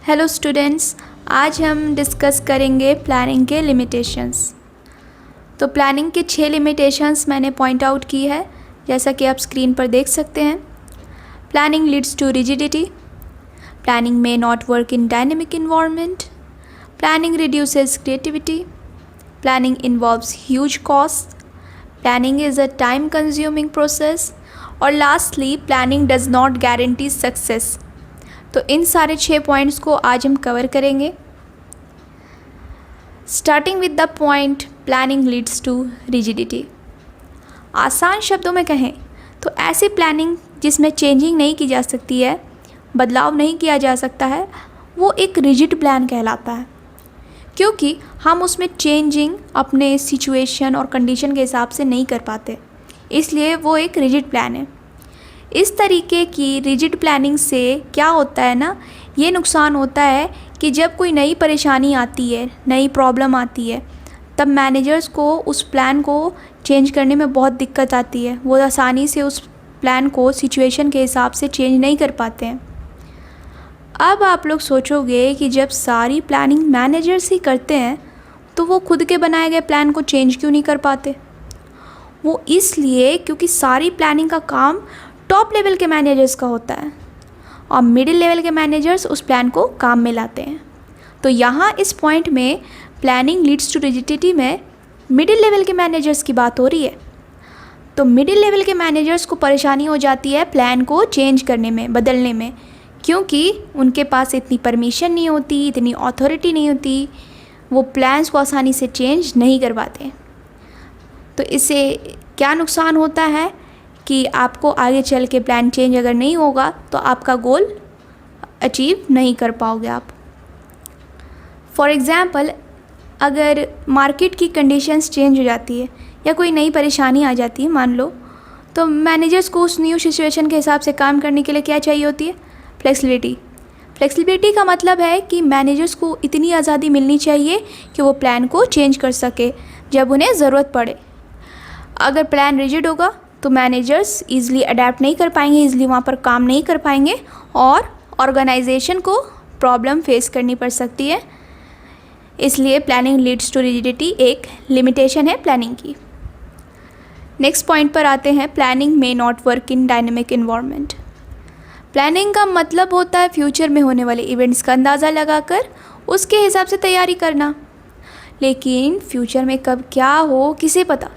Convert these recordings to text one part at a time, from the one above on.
Hello students, आज हम discuss करेंगे प्लानिंग के लिमिटेशंस। तो प्लानिंग के 6 लिमिटेशंस मैंने पॉइंट आउट की है, जैसा कि आप स्क्रीन पर देख सकते हैं। Planning leads to rigidity, planning may not work in dynamic environment, planning reduces creativity, planning involves huge cost, planning is a time consuming process, और lastly planning does not guarantee success. तो इन सारे 6 points को आज हम cover करेंगे। Starting with the point planning leads to rigidity. आसान शब्दों में कहें तो ऐसी प्लानिंग जिसमें चेंजिंग नहीं की जा सकती है, बदलाव नहीं किया जा सकता है, वो एक रिजिड प्लान कहलाता है, क्योंकि हम उसमें चेंजिंग अपने सिचुएशन और कंडीशन के हिसाब से नहीं कर पाते, इसलिए वो एक रिजिड प्लान है। इस तरीके की रिजिड प्लानिंग से क्या होता है ना, ये नुकसान होता है कि जब कोई नई परेशानी आती है, नई प्रॉब्लम आती है, तब मैनेजर्स को उस प्लान को चेंज करने में बहुत दिक्कत आती है। वो आसानी से उस प्लान को सिचुएशन के हिसाब से चेंज नहीं कर पाते हैं। अब आप लोग सोचोगे कि जब सारी प्लानिंग मैनेजर्स ही करते हैं तो वो खुद के बनाए गए प्लान को चेंज क्यों नहीं कर पाते? वो इसलिए क्योंकि सारी प्लानिंग का काम टॉप लेवल के मैनेजर्स का होता है और मिडिल लेवल के मैनेजर्स उस प्लान को काम में लाते हैं। तो यहाँ इस पॉइंट में प्लानिंग लीड्स टू रिजिडिटी में मिडिल लेवल के मैनेजर्स की बात हो रही है। तो मिडिल लेवल के मैनेजर्स को परेशानी हो जाती है प्लान को चेंज करने में, बदलने में, क्योंकि उनके पास इतनी परमिशन नहीं होती, इतनी अथॉरिटी नहीं होती, वो प्लान्स को आसानी से चेंज नहीं कर पाते। तो इससे क्या नुकसान होता है कि आपको आगे चल के प्लान चेंज अगर नहीं होगा तो आपका गोल अचीव नहीं कर पाओगे आप। फॉर एग्ज़ाम्पल, अगर मार्केट की कंडीशंस चेंज हो जाती है या कोई नई परेशानी आ जाती है मान लो, तो मैनेजर्स को उस न्यू सिचुएशन के हिसाब से काम करने के लिए क्या चाहिए होती है? फ्लेक्सिबिलिटी। फ्लेक्सिबिलिटी का मतलब है कि मैनेजर्स को इतनी आज़ादी मिलनी चाहिए कि वो प्लान को चेंज कर सके जब उन्हें ज़रूरत पड़े। अगर प्लान रिजिड होगा तो मैनेजर्स ईज़िली अडेप्ट नहीं कर पाएंगे, ईज़िली वहाँ पर काम नहीं कर पाएंगे और ऑर्गेनाइजेशन को प्रॉब्लम फेस करनी पड़ सकती है। इसलिए प्लानिंग लीड्स टू रिजिडिटी एक लिमिटेशन है प्लानिंग की। नेक्स्ट पॉइंट पर आते हैं, planning may not work in dynamic environment. Planning का मतलब होता है फ्यूचर में होने वाले इवेंट्स का अंदाज़ा लगाकर उसके हिसाब से तैयारी करना। लेकिन फ्यूचर में कब क्या हो किसे पता?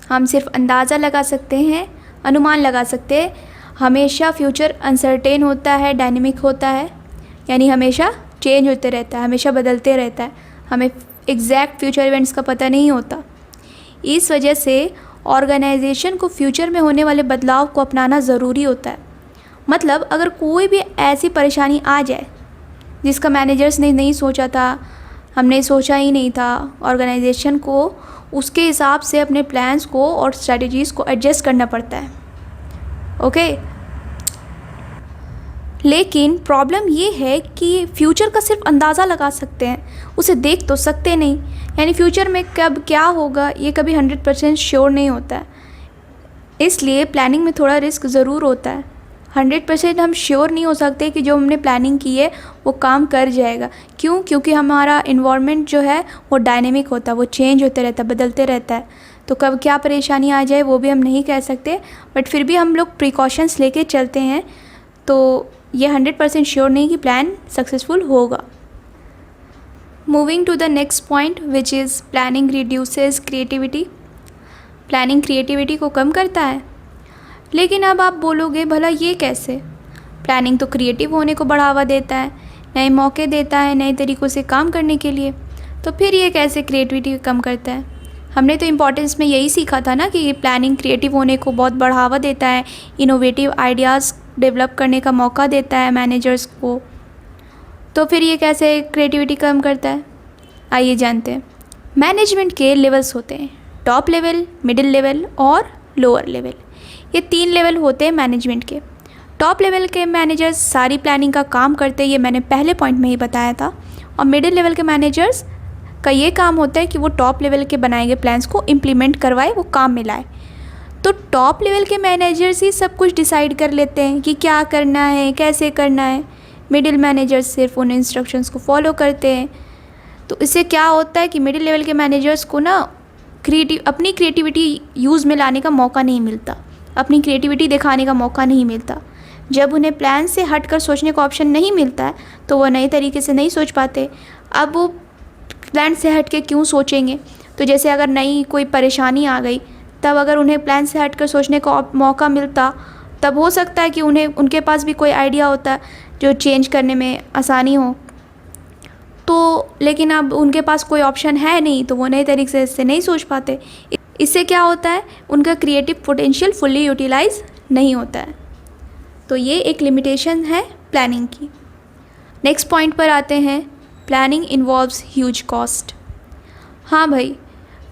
हम सिर्फ अंदाज़ा लगा सकते हैं, अनुमान लगा सकते हैं। हमेशा फ्यूचर अनसर्टेन होता है, डायनेमिक होता है, यानी हमेशा चेंज होते रहता है, हमेशा बदलते रहता है। हमें एग्जैक्ट फ्यूचर इवेंट्स का पता नहीं होता। इस वजह से ऑर्गेनाइजेशन को फ्यूचर में होने वाले बदलाव को अपनाना ज़रूरी होता है। मतलब अगर कोई भी ऐसी परेशानी आ जाए जिसका मैनेजर्स ने नहीं सोचा था, हमने सोचा ही नहीं था, ऑर्गेनाइजेशन को उसके हिसाब से अपने प्लान्स को और स्ट्रेटजीज़ को एडजस्ट करना पड़ता है। ओके, लेकिन प्रॉब्लम ये है कि फ्यूचर का सिर्फ अंदाज़ा लगा सकते हैं, उसे देख तो सकते नहीं। यानी फ्यूचर में कब क्या होगा ये कभी 100% श्योर नहीं होता है। इसलिए प्लानिंग में थोड़ा रिस्क ज़रूर होता है। 100% हम श्योर नहीं हो सकते कि जो हमने प्लानिंग की है वो काम कर जाएगा। क्यों? क्योंकि हमारा इन्वायरमेंट जो है वो डायनेमिक होता है, वो चेंज होते रहता है, बदलते रहता है। तो कब क्या परेशानी आ जाए वो भी हम नहीं कह सकते, बट फिर भी हम लोग प्रिकॉशंस लेके चलते हैं। तो ये 100% श्योर नहीं कि प्लान सक्सेसफुल होगा। Moving to the next point which is planning reduces creativity. Planning creativity को कम करता है। लेकिन अब आप बोलोगे भला ये कैसे? प्लानिंग तो क्रिएटिव होने को बढ़ावा देता है, नए मौके देता है, नए तरीक़ों से काम करने के लिए। तो फिर ये कैसे क्रिएटिविटी कम करता है? हमने तो इम्पोर्टेंस में यही सीखा था ना कि प्लानिंग क्रिएटिव होने को बहुत बढ़ावा देता है, इनोवेटिव आइडियाज़ डेवलप करने का मौका देता है मैनेजर्स को। तो फिर ये कैसे क्रिएटिविटी कम करता है? आइए जानते हैं। मैनेजमेंट के लेवल्स होते हैं, टॉप लेवल, मिडिल लेवल और लोअर लेवल। ये 3 लेवल होते हैं मैनेजमेंट के। टॉप लेवल के मैनेजर्स सारी प्लानिंग का काम करते हैं, ये मैंने पहले पॉइंट में ही बताया था। और मिडिल लेवल के मैनेजर्स का ये काम होता है कि वो टॉप लेवल के बनाए गए प्लान्स को इम्प्लीमेंट करवाए, वो काम में लाए। तो टॉप लेवल के मैनेजर्स ही सब कुछ डिसाइड कर लेते हैं कि क्या करना है, कैसे करना है। मिडिल मैनेजर्स सिर्फ उन इंस्ट्रक्शंस को फॉलो करते हैं। तो इससे क्या होता है कि मिडिल लेवल के मैनेजर्स को ना अपनी क्रिएटिविटी यूज़ में लाने का मौका नहीं मिलता, अपनी क्रिएटिविटी दिखाने का मौका नहीं मिलता। जब उन्हें प्लान से हट कर सोचने का ऑप्शन नहीं मिलता है तो वो नए तरीके से नहीं सोच पाते। अब वो प्लान से हट के क्यों सोचेंगे? तो जैसे अगर नई कोई परेशानी आ गई, तब अगर उन्हें प्लान से हट कर सोचने का मौका मिलता, तब हो सकता है कि उनके पास भी कोई आइडिया होता जो चेंज करने में आसानी हो। तो लेकिन अब उनके पास कोई ऑप्शन है नहीं, तो वो नए तरीके से नहीं सोच पाते। इससे क्या होता है, उनका क्रिएटिव पोटेंशियल फुल्ली यूटिलाइज नहीं होता है। तो ये एक लिमिटेशन है प्लानिंग की। नेक्स्ट पॉइंट पर आते हैं, प्लानिंग इन्वॉल्व्स ह्यूज कॉस्ट। हाँ भाई,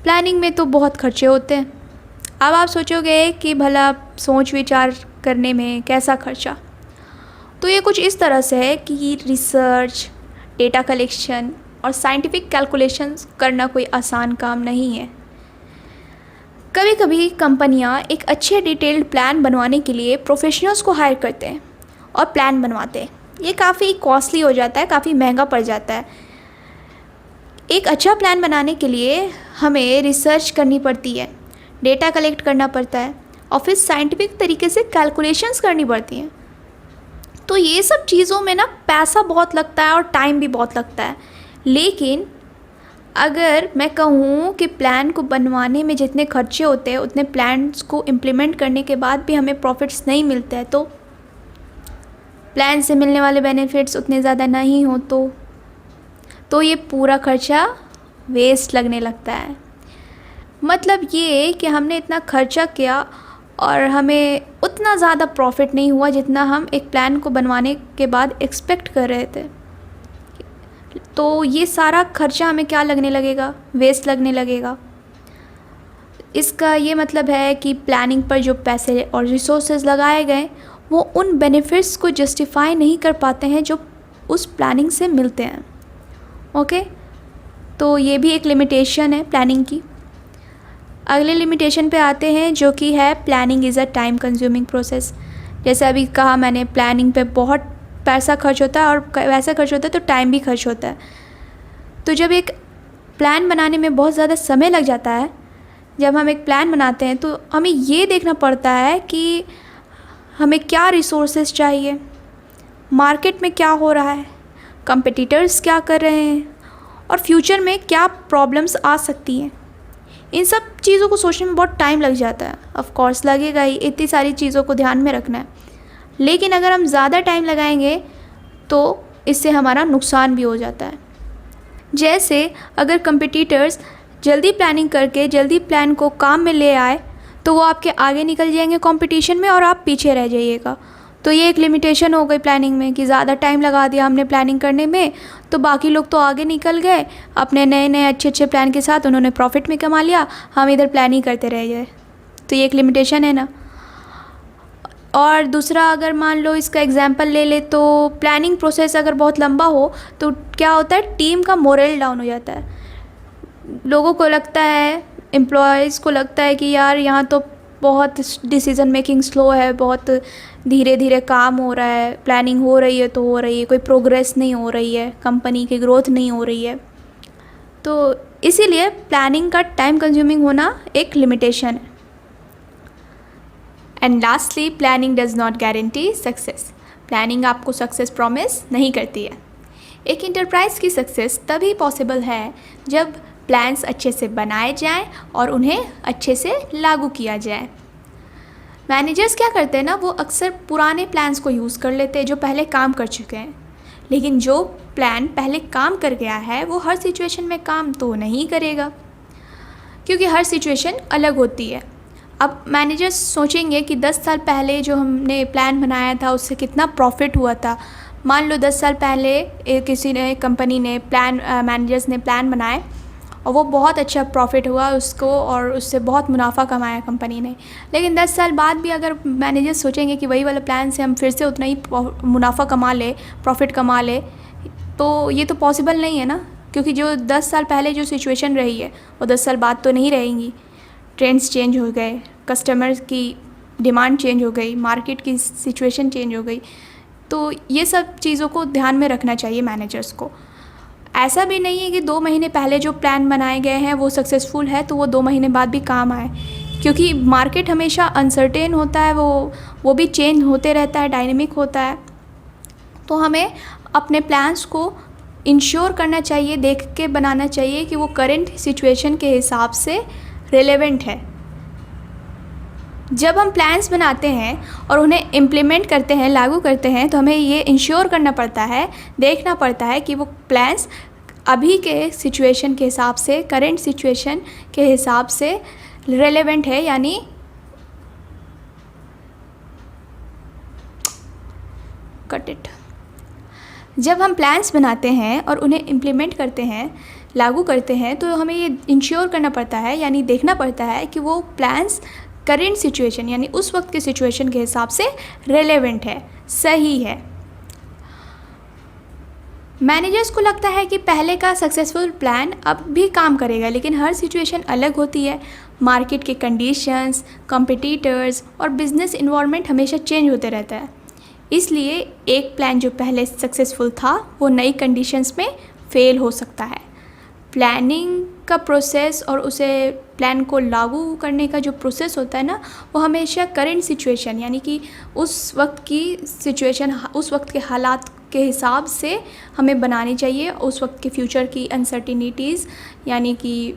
प्लानिंग में तो बहुत खर्चे होते हैं। अब आप सोचोगे कि भला सोच विचार करने में कैसा खर्चा? तो ये कुछ इस तरह से है कि रिसर्च, डेटा कलेक्शन और साइंटिफिक कैलकुलेशंस करना कोई आसान काम नहीं है। कभी कभी कंपनियां एक अच्छे डिटेल्ड प्लान बनवाने के लिए प्रोफेशनल्स को हायर करते हैं और प्लान बनवाते हैं। ये काफ़ी कॉस्टली हो जाता है, काफ़ी महंगा पड़ जाता है। एक अच्छा प्लान बनाने के लिए हमें रिसर्च करनी पड़ती है, डेटा कलेक्ट करना पड़ता है और फिर साइंटिफिक तरीके से कैलकुलेशंस करनी पड़ती हैं। तो ये सब चीज़ों में ना पैसा बहुत लगता है और टाइम भी बहुत लगता है। लेकिन अगर मैं कहूँ कि प्लान को बनवाने में जितने खर्चे होते हैं, उतने प्लान्स को इम्प्लीमेंट करने के बाद भी हमें प्रॉफिट्स नहीं मिलते हैं, तो प्लान से मिलने वाले बेनिफिट्स उतने ज़्यादा नहीं हो तो ये पूरा खर्चा वेस्ट लगने लगता है। मतलब ये कि हमने इतना खर्चा किया और हमें उतना ज़्यादा प्रॉफिट नहीं हुआ जितना हम एक प्लान को बनवाने के बाद एक्सपेक्ट कर रहे थे। तो ये सारा खर्चा हमें क्या लगने लगेगा? वेस्ट लगने लगेगा। इसका ये मतलब है कि प्लानिंग पर जो पैसे और रिसोर्सेज लगाए गए वो उन बेनिफिट्स को जस्टिफाई नहीं कर पाते हैं जो उस प्लानिंग से मिलते हैं। ओके, तो ये भी एक लिमिटेशन है प्लानिंग की। अगले लिमिटेशन पे आते हैं जो कि है planning is a time consuming process. जैसे अभी कहा मैंने, प्लानिंग पे बहुत पैसा खर्च होता है और वैसा खर्च होता है तो टाइम भी खर्च होता है। तो जब एक प्लान बनाने में बहुत ज़्यादा समय लग जाता है, जब हम एक प्लान बनाते हैं तो हमें ये देखना पड़ता है कि हमें क्या रिसोर्सेज चाहिए, मार्केट में क्या हो रहा है, कंपटीटर्स क्या कर रहे हैं और फ्यूचर में क्या प्रॉब्लम्स आ सकती हैं। इन सब चीज़ों को सोचने में बहुत टाइम लग जाता है। ऑफ कोर्स लगेगा ही, इतनी सारी चीज़ों को ध्यान में रखना है। लेकिन अगर हम ज़्यादा टाइम लगाएंगे तो इससे हमारा नुकसान भी हो जाता है। जैसे अगर कंपटीटर्स जल्दी प्लानिंग करके जल्दी प्लान को काम में ले आए तो वो आपके आगे निकल जाएंगे कंपटीशन में और आप पीछे रह जाइएगा। तो ये एक लिमिटेशन हो गई प्लानिंग में कि ज़्यादा टाइम लगा दिया हमने प्लानिंग करने में, तो बाकी लोग तो आगे निकल गए अपने नए नए अच्छे अच्छे प्लान के साथ, उन्होंने प्रॉफिट में कमा लिया, हम इधर प्लानिंग करते रह गए। तो ये एक लिमिटेशन है ना। और दूसरा, अगर मान लो इसका एग्जांपल ले ले तो प्लानिंग प्रोसेस अगर बहुत लंबा हो तो क्या होता है, टीम का मोरल डाउन हो जाता है। लोगों को लगता है, एम्प्लॉयज़ को लगता है कि यार यहाँ तो बहुत डिसीज़न मेकिंग स्लो है, बहुत धीरे धीरे काम हो रहा है, प्लानिंग हो रही है तो हो रही है, कोई प्रोग्रेस नहीं हो रही है, कंपनी की ग्रोथ नहीं हो रही है। तो इसीलिए प्लानिंग का टाइम कंज्यूमिंग होना एक लिमिटेशन है। And lastly, planning does not guarantee success. Planning आपको सक्सेस प्रॉमिस नहीं करती है। एक इंटरप्राइज की सक्सेस तभी पॉसिबल है जब प्लान्स अच्छे से बनाए जाएं और उन्हें अच्छे से लागू किया जाए। मैनेजर्स क्या करते हैं ना, वो अक्सर पुराने प्लान्स को यूज़ कर लेते हैं जो पहले काम कर चुके हैं। लेकिन जो प्लान पहले काम कर गया है वो हर सिचुएशन में काम तो नहीं करेगा, क्योंकि हर सिचुएशन अलग होती है। अब मैनेजर्स सोचेंगे कि 10 साल पहले जो हमने प्लान बनाया था उससे कितना प्रॉफिट हुआ था। मान लो 10 साल पहले किसी ने कंपनी ने मैनेजर्स ने प्लान बनाए और वो बहुत अच्छा प्रॉफिट हुआ उसको और उससे बहुत मुनाफा कमाया कंपनी ने। लेकिन 10 साल बाद भी अगर मैनेजर्स सोचेंगे कि वही वाला प्लान से हम फिर से उतना ही मुनाफा कमा ले, प्रॉफिट कमा ले, तो ये तो पॉसिबल नहीं है ना, क्योंकि जो 10 साल पहले जो सिचुएशन रही है वो 10 साल बाद तो नहीं रहेंगी। ट्रेंड्स चेंज हो गए, कस्टमर्स की डिमांड चेंज हो गई, मार्केट की सिचुएशन चेंज हो गई। तो ये सब चीज़ों को ध्यान में रखना चाहिए मैनेजर्स को। ऐसा भी नहीं है कि 2 महीने पहले जो प्लान बनाए गए हैं वो सक्सेसफुल है तो वो 2 महीने बाद भी काम आए, क्योंकि मार्केट हमेशा अनसर्टेन होता है, वो भी चेंज होते रहता है, डायनेमिक होता है। तो हमें अपने प्लान्स को इंश्योर करना चाहिए, देख के बनाना चाहिए कि वो करेंट सिचुएशन के हिसाब से रेलेवेंट है। जब हम प्लान्स बनाते हैं और उन्हें इम्प्लीमेंट करते हैं, लागू करते हैं, तो हमें ये इंश्योर करना पड़ता है, देखना पड़ता है कि वो प्लान्स अभी के सिचुएशन के हिसाब से, करेंट सिचुएशन के हिसाब से रेलेवेंट है, यानी कट इट। जब हम प्लान्स बनाते हैं और उन्हें इम्प्लीमेंट करते हैं, लागू करते हैं, तो हमें ये इंश्योर करना पड़ता है, यानी देखना पड़ता है कि वो प्लान्स करेंट सिचुएशन यानी उस वक्त के सिचुएशन के हिसाब से रेलेवेंट है, सही है। मैनेजर्स को लगता है कि पहले का सक्सेसफुल प्लान अब भी काम करेगा, लेकिन हर सिचुएशन अलग होती है। मार्केट के कंडीशंस, कॉम्पिटिटर्स और बिजनेस इन्वायरमेंट हमेशा चेंज होते रहता है। इसलिए एक प्लान जो पहले सक्सेसफुल था वो नई कंडीशंस में फेल हो सकता है। प्लानिंग का प्रोसेस और उसे प्लान को लागू करने का जो प्रोसेस होता है ना, वो हमेशा करेंट सिचुएशन यानी कि उस वक्त की सिचुएशन, उस वक्त के हालात के हिसाब से हमें बनानी चाहिए। उस वक्त के फ्यूचर की अनसर्टिनिटीज़ यानी कि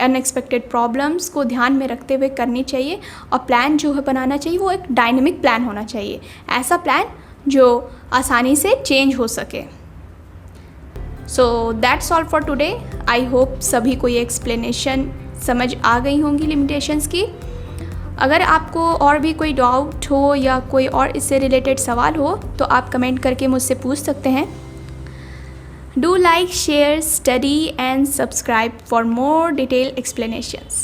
अनएक्सपेक्टेड प्रॉब्लम्स को ध्यान में रखते हुए करनी चाहिए, और प्लान जो है बनाना चाहिए वो एक डायनेमिक प्लान होना चाहिए, ऐसा प्लान जो आसानी से चेंज हो सके। So that's all for today. I hope सभी को ये एक्सप्लेनेशन समझ आ गई होंगी लिमिटेशंस की। अगर आपको और भी कोई डाउट हो या कोई और इससे रिलेटेड सवाल हो तो आप कमेंट करके मुझसे पूछ सकते हैं। Do like, share, study and subscribe for more detail explanations.